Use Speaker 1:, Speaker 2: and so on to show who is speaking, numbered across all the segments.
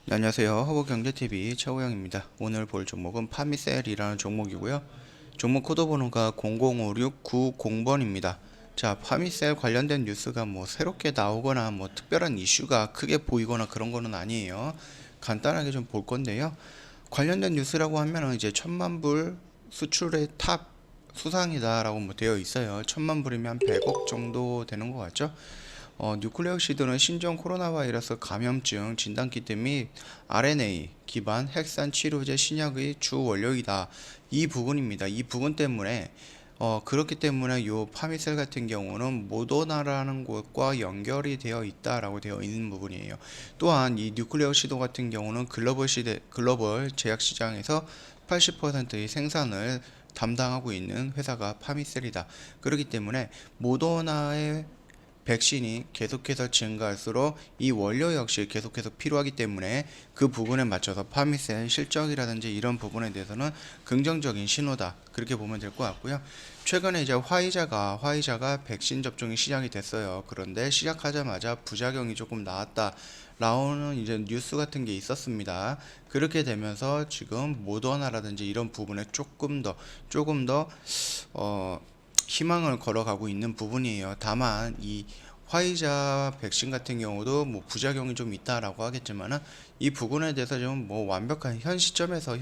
Speaker 1: 네, 안녕하세요. 허브경제TV 최호영입니다. 오늘 볼 종목은 파미셀이라는 종목이고요. 종목 코드 번호가 0056990번입니다. 자, 파미셀 관련된 뉴스가 뭐 새롭게 나오거나 뭐 특별한 이슈가 크게 보이거나 그런 거는 아니에요. 간단하게 좀 볼 건데요. 관련된 뉴스라고 하면은 이제 10,000불 수출의 탑 수상이다라고 뭐 되어 있어요. 10,000불이면 100억 정도 되는 것 같죠? 뉴클레오시드는 신종 코로나 바이러스 감염증 진단키트 및 RNA 기반 핵산 치료제 신약의 주 원료이다. 이 부분입니다. 이 부분 때문에 그렇기 때문에 요 파미셀 같은 경우는 모더나라는 곳과 연결이 되어 있다라고 되어 있는 부분이에요. 또한 이 뉴클레오시드 같은 경우는 글로벌 제약 시장에서 80%의 생산을 담당하고 있는 회사가 파미셀이다. 그렇기 때문에 모더나의 백신이 계속해서 증가할수록 이 원료 역시 계속해서 필요하기 때문에 그 부분에 맞춰서 파미셀 실적이라든지 이런 부분에 대해서는 긍정적인 신호다. 그렇게 보면 될 것 같고요. 최근에 이제 화이자가 백신 접종이 시작이 됐어요. 그런데 시작하자마자 부작용이 조금 나왔다. 나오는 이제 뉴스 같은 게 있었습니다. 그렇게 되면서 지금 모더나라든지 이런 부분에 조금 더 희망을 걸어가고 있는 부분이에요. 다만 이 화이자 백신 같은 경우도 뭐 부작용이 좀 있다라고 하겠지만은 이 부분에 대해서 좀 뭐 완벽한 현 시점에서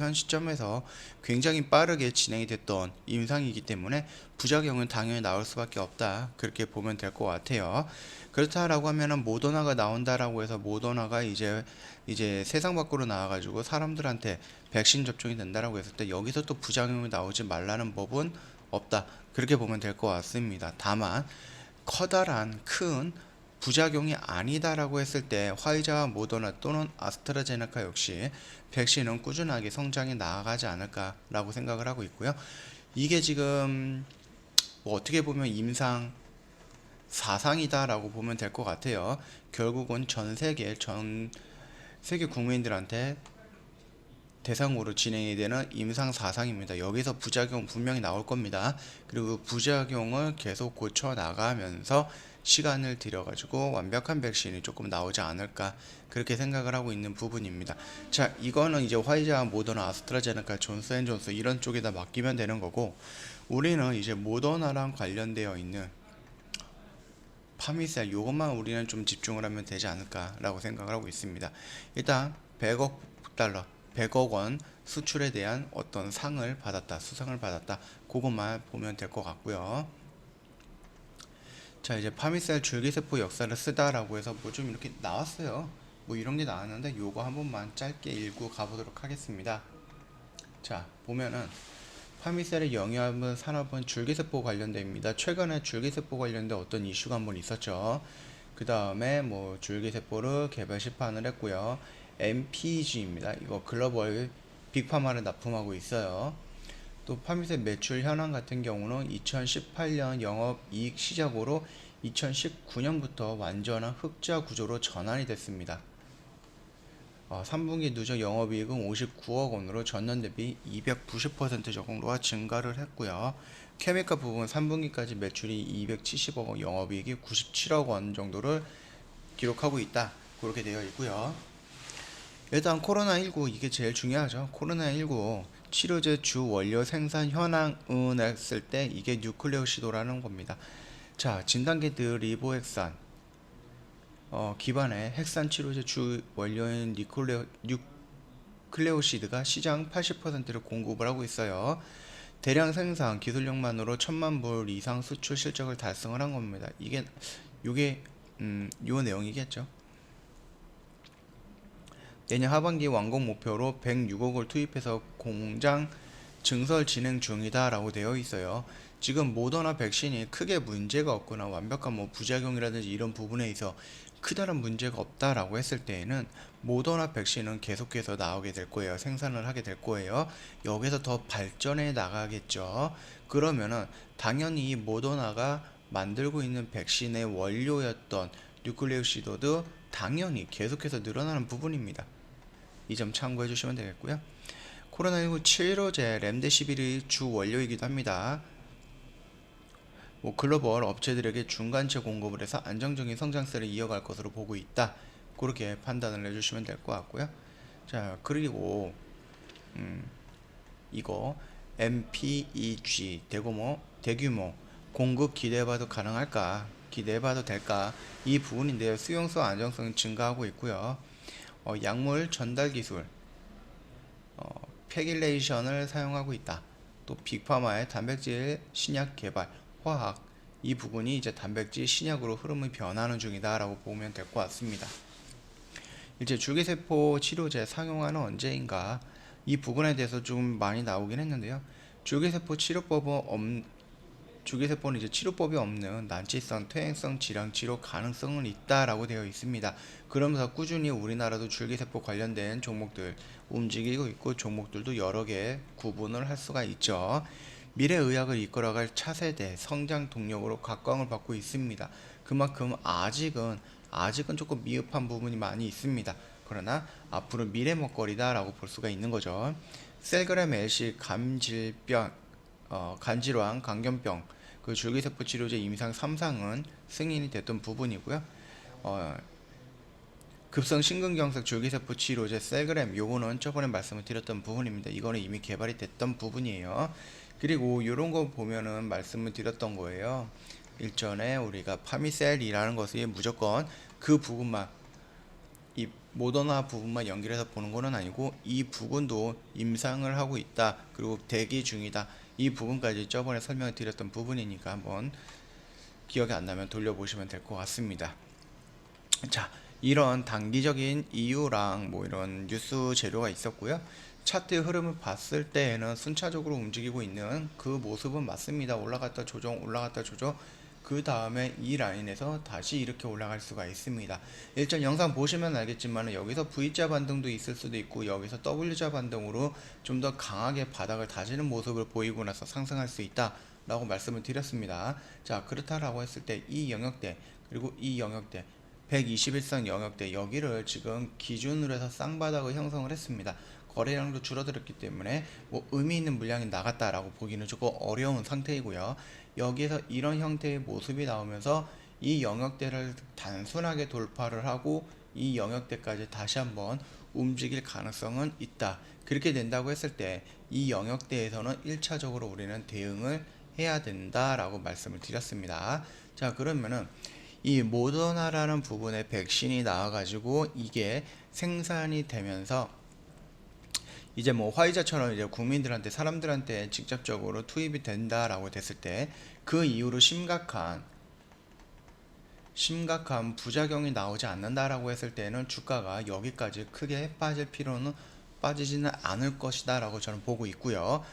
Speaker 1: 굉장히 빠르게 진행이 됐던 임상이기 때문에 부작용은 당연히 나올 수밖에 없다. 그렇게 보면 될 것 같아요. 그렇다라고 하면은 모더나가 나온다라고 해서 모더나가 이제 세상 밖으로 나와가지고 사람들한테 백신 접종이 된다라고 했을 때 여기서 또 부작용이 나오지 말라는 법은 없다. 그렇게 보면 될 것 같습니다. 다만 커다란 큰 부작용이 아니다라고 했을 때 화이자와 모더나 또는 아스트라제네카 역시 백신은 꾸준하게 성장해 나아가지 않을까라고 생각을 하고 있고요. 이게 지금 뭐 어떻게 보면 임상 사상이다라고 보면 될 것 같아요. 결국은 전 세계 국민들한테 대상으로 진행이 되는 임상 사상입니다. 여기서 부작용 분명히 나올 겁니다. 그리고 부작용을 계속 고쳐 나가면서 시간을 들여가지고 완벽한 백신이 조금 나오지 않을까 그렇게 생각을 하고 있는 부분입니다. 자, 이거는 이제 화이자, 모더나, 아스트라제네카, 존스앤존스 이런 쪽에다 맡기면 되는 거고 우리는 이제 모더나랑 관련되어 있는 파미셀 요것만 우리는 좀 집중을 하면 되지 않을까라고 생각을 하고 있습니다. 일단 100억 달러 100억 원 수출에 대한 어떤 수상을 받았다. 그것만 보면 될 것 같고요. 자, 이제 파미셀 줄기세포 역사를 쓰다라고 해서 뭐 좀 이렇게 나왔어요. 뭐 이런 게 나왔는데 요거 한 번만 짧게 읽고 가보도록 하겠습니다. 자, 보면은 파미셀의 영위하는 산업은 줄기세포 관련됩니다. 최근에 줄기세포 관련된 어떤 이슈가 한번 있었죠. 그 다음에 뭐 줄기세포를 개발 시판을 했고요. MPG입니다. 이거 글로벌 빅파마를 납품하고 있어요. 또 파미셀 매출 현황 같은 경우는 2018년 영업이익 시작으로 2019년부터 완전한 흑자 구조로 전환이 됐습니다. 3분기 누적 영업이익은 59억 원으로 전년 대비 290% 정도가 증가를 했고요. 케미카 부분 3분기까지 매출이 270억 원, 영업이익이 97억 원 정도를 기록하고 있다. 그렇게 되어 있고요. 일단 코로나19 이게 제일 중요하죠. 코로나19 치료제 주 원료 생산 현황은 했을 때 이게 뉴클레오시도라는 겁니다. 자, 진단키트 리보핵산 기반의 핵산 치료제 주 원료인 뉴클레오시드가 시장 80%를 공급을 하고 있어요. 대량 생산 기술력만으로 1,000만 불 이상 수출 실적을 달성을 한 겁니다. 요게 요 내용이겠죠. 내년 하반기 완공 목표로 106억을 투입해서 공장 증설 진행 중이다 라고 되어 있어요. 지금 모더나 백신이 크게 문제가 없거나 완벽한 뭐 부작용이라든지 이런 부분에 있어 크다란 문제가 없다라고 했을 때에는 모더나 백신은 계속해서 나오게 될 거예요. 생산을 하게 될 거예요. 여기서 더 발전해 나가겠죠. 그러면은 당연히 이 모더나가 만들고 있는 백신의 원료였던 뉴클레오시드도 당연히 계속해서 늘어나는 부분입니다. 이 점 참고해 주시면 되겠고요. 코로나19 치료제 렘데시비르의 주 원료이기도 합니다. 뭐 글로벌 업체들에게 중간체 공급을 해서 안정적인 성장세를 이어갈 것으로 보고 있다. 그렇게 판단을 해주시면 될 것 같고요. 자, 그리고 이거 MPEG 대규모 공급 기대해봐도 가능할까? 기대해봐도 될까? 이 부분인데요. 수용성 안정성 증가하고 있고요. 약물 전달 기술, 패길레이션을 사용하고 있다. 또 빅파마의 단백질 신약 개발, 화학 이 부분이 이제 단백질 신약으로 흐름이 변하는 중이다라고 보면 될 것 같습니다. 이제 줄기세포 치료제 상용화는 언제인가? 이 부분에 대해서 좀 많이 나오긴 했는데요. 줄기세포는 이제 치료법이 없는 난치성, 퇴행성 질환 치료 가능성은 있다라고 되어 있습니다. 그러면서 꾸준히 우리나라도 줄기세포 관련된 종목들 움직이고 있고 종목들도 여러 개 구분을 할 수가 있죠. 미래의학을 이끌어갈 차세대 성장 동력으로 각광을 받고 있습니다. 그만큼 아직은 조금 미흡한 부분이 많이 있습니다. 그러나 앞으로 미래 먹거리다라고 볼 수가 있는 거죠. 셀그램 LC 간질환, 강견병, 그 줄기세포 치료제 임상 3상은 승인이 됐던 부분이고요. 급성 심근경색 줄기세포 치료제 셀그램 요거는 저번에 말씀을 드렸던 부분입니다. 이거는 이미 개발이 됐던 부분이에요. 그리고 요런 거 보면은 말씀을 드렸던 거예요. 일전에 우리가 파미셀이라는 것이 무조건 그 부분만 이 모더나 부분만 연결해서 보는 거는 아니고 이 부분도 임상을 하고 있다. 그리고 대기 중이다. 이 부분까지 저번에 설명을 드렸던 부분이니까 한번 기억이 안 나면 돌려보시면 될 것 같습니다. 자, 이런 단기적인 이유랑 뭐 이런 뉴스 재료가 있었고요. 차트 흐름을 봤을 때에는 순차적으로 움직이고 있는 그 모습은 맞습니다. 올라갔다 조정, 올라갔다 조정. 그 다음에 이 라인에서 다시 이렇게 올라갈 수가 있습니다. 일전 영상 보시면 알겠지만 여기서 V자 반등도 있을 수도 있고 여기서 W자 반등으로 좀 더 강하게 바닥을 다지는 모습을 보이고 나서 상승할 수 있다 라고 말씀을 드렸습니다. 자, 그렇다라고 했을 때 이 영역대 그리고 이 영역대 121선 영역대 여기를 지금 기준으로 해서 쌍바닥을 형성을 했습니다. 거래량도 줄어들었기 때문에 뭐 의미 있는 물량이 나갔다라고 보기는 조금 어려운 상태이고요. 여기에서 이런 형태의 모습이 나오면서 이 영역대를 단순하게 돌파를 하고 이 영역대까지 다시 한번 움직일 가능성은 있다. 그렇게 된다고 했을 때 이 영역대에서는 1차적으로 우리는 대응을 해야 된다라고 말씀을 드렸습니다. 자, 그러면은 이 모더나라는 부분에 백신이 나와가지고 이게 생산이 되면서 이제 뭐 화이자처럼 이제 국민들한테 사람들한테 직접적으로 투입이 된다라고 됐을 때 그 이후로 심각한 부작용이 나오지 않는다라고 했을 때는 주가가 여기까지 크게 빠지지는 않을 것이다 라고 저는 보고 있고요.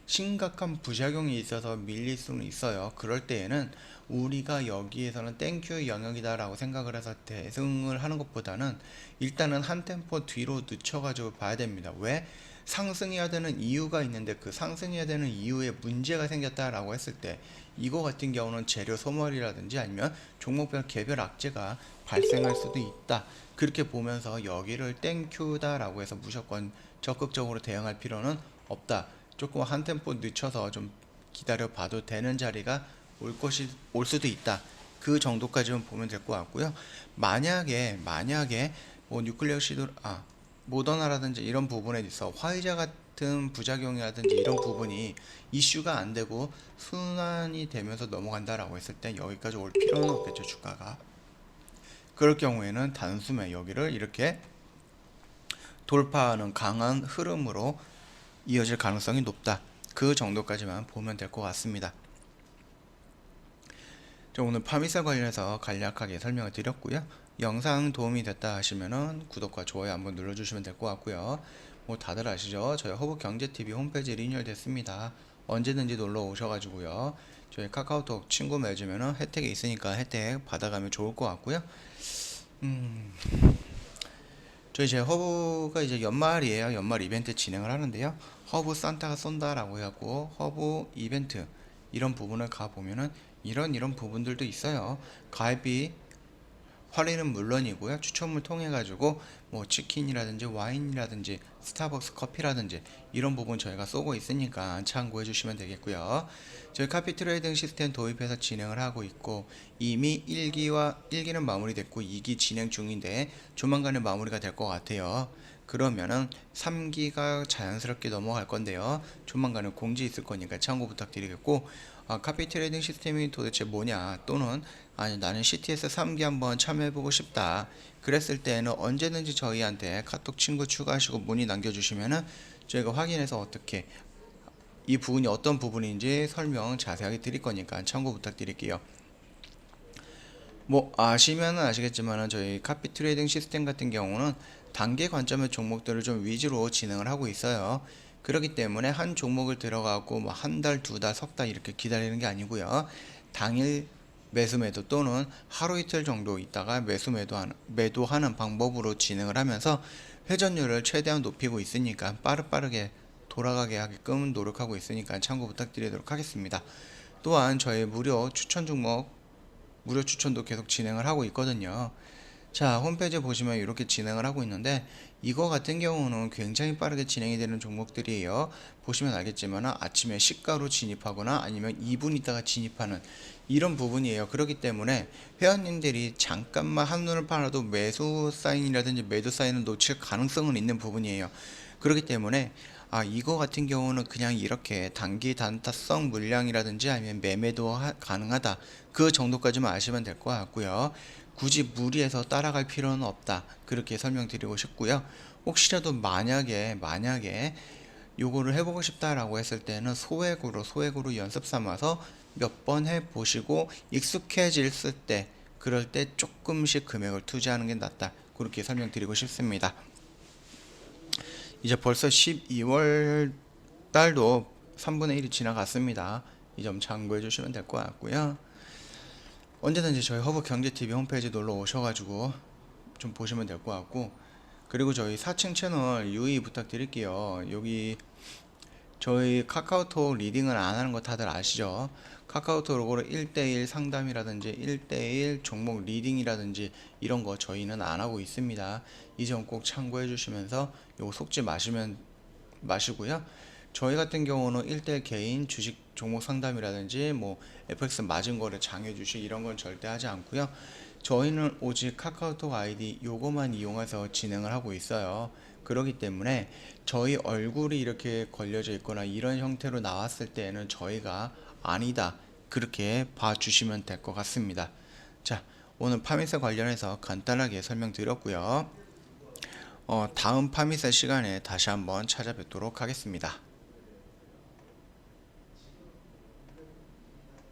Speaker 1: 심각한 부작용이 있어서 밀릴 수는 있어요. 그럴 때에는 우리가 여기에서는 땡큐 영역이다 라고 생각을 해서 대응을 하는 것보다는 일단은 한 템포 뒤로 늦춰가지고 봐야 됩니다. 왜? 상승해야 되는 이유가 있는데 그 상승해야 되는 이유에 문제가 생겼다라고 했을 때 이거 같은 경우는 재료 소멸이라든지 아니면 종목별 개별 악재가 발생할 수도 있다. 그렇게 보면서 여기를 땡큐다라고 해서 무조건 적극적으로 대응할 필요는 없다. 조금 한 템포 늦춰서 좀 기다려 봐도 되는 자리가 올 수도 있다. 그 정도까지만 보면 될 것 같고요. 만약에 뭐 뉴클리어 모더나라든지 이런 부분에 있어 화이자 같은 부작용이라든지 이런 부분이 이슈가 안 되고 순환이 되면서 넘어간다라고 했을 때 여기까지 올 필요는 없겠죠, 주가가. 그럴 경우에는 단숨에 여기를 이렇게 돌파하는 강한 흐름으로 이어질 가능성이 높다. 그 정도까지만 보면 될 것 같습니다. 오늘 파미셀 관련해서 간략하게 설명을 드렸고요. 영상 도움이 됐다 하시면은 구독과 좋아요 한번 눌러주시면 될 것 같고요. 뭐 다들 아시죠? 저희 허브경제TV 홈페이지 리뉴얼 됐습니다. 언제든지 놀러 오셔가지고요. 저희 카카오톡 친구 맺으면은 혜택이 있으니까 혜택 받아가면 좋을 것 같고요. 저희 제 허브가 이제 연말이에요. 연말 이벤트 진행을 하는데요. 허브 산타가 쏜다라고 해갖고 허브 이벤트 이런 부분을 가보면은 이런 부분들도 있어요. 가입비 할인은 물론이고요. 추첨을 통해 가지고 뭐 치킨이라든지 와인이라든지 스타벅스 커피라든지 이런 부분 저희가 쏘고 있으니까 참고해 주시면 되겠고요. 저희 카피 트레이딩 시스템 도입해서 진행을 하고 있고 이미 1기는 마무리됐고 2기 진행 중인데 조만간에 마무리가 될 것 같아요. 그러면은 3기가 자연스럽게 넘어갈 건데요. 조만간에 공지 있을 거니까 참고 부탁드리겠고, 카피 트레이딩 시스템이 도대체 뭐냐, 또는 아니 나는 CTS 3기 한번 참여해보고 싶다, 그랬을 때는 언제든지 저희한테 카톡 친구 추가하시고 문의 남겨주시면은 저희가 확인해서 어떻게 이 부분이 어떤 부분인지 설명 자세하게 드릴 거니까 참고 부탁드릴게요. 뭐 아시면은 아시겠지만은 저희 카피 트레이딩 시스템 같은 경우는 단기 관점의 종목들을 좀 위주로 진행을 하고 있어요. 그렇기 때문에 한 종목을 들어가고 뭐 한 달, 두 달, 석 달 이렇게 기다리는 게 아니고요. 당일 매수 매도 또는 하루 이틀 정도 있다가 매도하는 방법으로 진행을 하면서 회전율을 최대한 높이고 있으니까 빠르게 돌아가게 하게끔 노력하고 있으니까 참고 부탁드리도록 하겠습니다. 또한 저희 무료 추천도 계속 진행을 하고 있거든요. 자, 홈페이지 보시면 이렇게 진행을 하고 있는데, 이거 같은 경우는 굉장히 빠르게 진행이 되는 종목들이에요. 보시면 알겠지만 아침에 시가로 진입하거나 아니면 2분 있다가 진입하는 이런 부분이에요. 그렇기 때문에 회원님들이 잠깐만 한눈을 팔아도 매수 사인이라든지 매도 사인을 놓칠 가능성은 있는 부분이에요. 그렇기 때문에 이거 같은 경우는 그냥 이렇게 단기 단타성 물량이라든지 아니면 매매도 가능하다, 그 정도까지만 아시면 될 것 같고요. 굳이 무리해서 따라갈 필요는 없다, 그렇게 설명드리고 싶고요. 혹시라도 만약에 요거를 해보고 싶다라고 했을 때는 소액으로 연습 삼아서 몇 번 해보시고 익숙해질 때, 그럴 때 조금씩 금액을 투자하는 게 낫다, 그렇게 설명드리고 싶습니다. 이제 벌써 12월 달도 3분의 1이 지나갔습니다. 이 점 참고해 주시면 될 것 같고요. 언제든지 저희 허브경제TV 홈페이지 놀러 오셔가지고 좀 보시면 될 것 같고, 그리고 저희 4층 채널 유의 부탁드릴게요. 여기 저희 카카오톡 리딩을 안 하는 거 다들 아시죠? 카카오톡으로 1대1 상담이라든지 1대1 종목 리딩이라든지 이런 거 저희는 안 하고 있습니다. 이 점 꼭 참고해 주시면서 요거 속지 마시고요. 저희 같은 경우는 1대1 개인 주식 종목 상담이라든지 뭐 FX 맞은 거래 장외 주식 이런 건 절대 하지 않고요. 저희는 오직 카카오톡 아이디 요거만 이용해서 진행을 하고 있어요. 그렇기 때문에 저희 얼굴이 이렇게 걸려져 있거나 이런 형태로 나왔을 때는 저희가 아니다, 그렇게 봐주시면 될 것 같습니다. 자, 오늘 파미세 관련해서 간단하게 설명드렸고요. 다음 파미세 시간에 다시 한번 찾아뵙도록 하겠습니다.